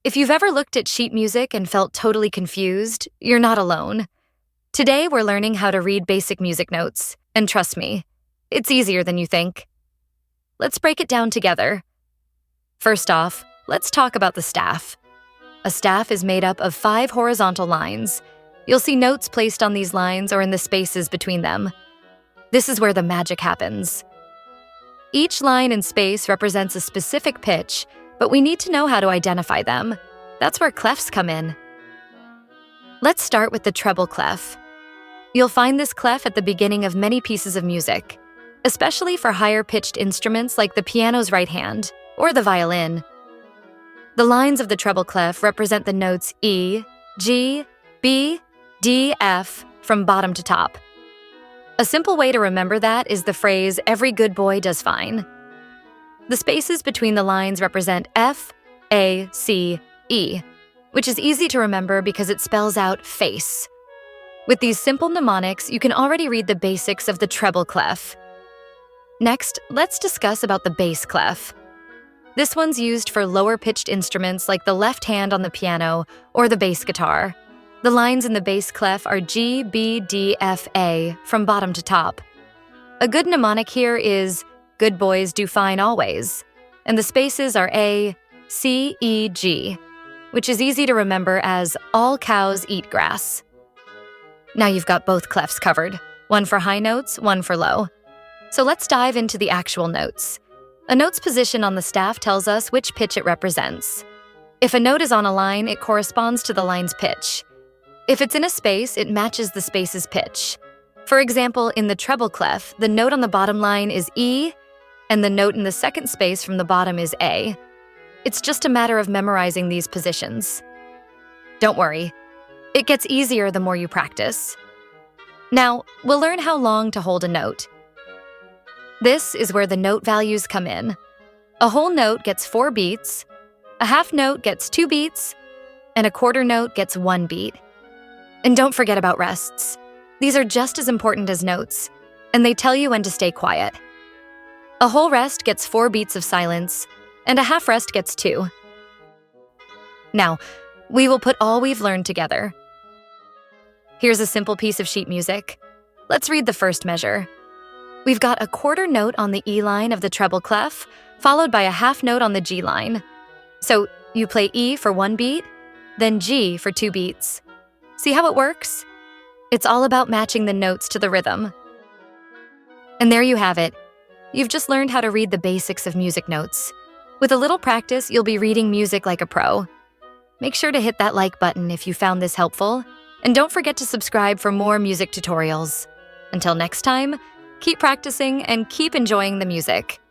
If you've ever looked at sheet music and felt totally confused, you're not alone. Today, we're learning how to read basic music notes, and trust me, it's easier than you think. Let's break it down together. First off, let's talk about the staff. A staff is made up of 5 horizontal lines. You'll see notes placed on these lines or in the spaces between them. This is where the magic happens. Each line and space represents a specific pitch, but we need to know how to identify them. That's where clefs come in. Let's start with the treble clef. You'll find this clef at the beginning of many pieces of music, especially for higher-pitched instruments like the piano's right hand or the violin. The lines of the treble clef represent the notes E, G, B, D, F from bottom to top. A simple way to remember that is the phrase, "Every good boy does fine." The spaces between the lines represent F, A, C, E, which is easy to remember because it spells out face. With these simple mnemonics, you can already read the basics of the treble clef. Next, let's discuss about the bass clef. This one's used for lower-pitched instruments like the left hand on the piano or the bass guitar. The lines in the bass clef are G, B, D, F, A from bottom to top. A good mnemonic here is "Good boys do fine always," and the spaces are A, C, E, G, which is easy to remember as "All cows eat grass." Now you've got both clefs covered, one for high notes, one for low. So let's dive into the actual notes. A note's position on the staff tells us which pitch it represents. If a note is on a line, it corresponds to the line's pitch. If it's in a space, it matches the space's pitch. For example, in the treble clef, the note on the bottom line is E, and the note in the second space from the bottom is A. It's just a matter of memorizing these positions. Don't worry, it gets easier the more you practice. Now, we'll learn how long to hold a note. This is where the note values come in. A whole note gets 4 beats, a half note gets 2 beats, and a quarter note gets 1 beat. And don't forget about rests. These are just as important as notes, and they tell you when to stay quiet. A whole rest gets 4 beats of silence, and a half rest gets 2. Now, we will put all we've learned together. Here's a simple piece of sheet music. Let's read the first measure. We've got a quarter note on the E line of the treble clef, followed by a half note on the G line. So you play E for 1 beat, then G for 2 beats. See how it works? It's all about matching the notes to the rhythm. And there you have it. You've just learned how to read the basics of music notes. With a little practice, you'll be reading music like a pro. Make sure to hit that like button if you found this helpful, and don't forget to subscribe for more music tutorials. Until next time, keep practicing and keep enjoying the music.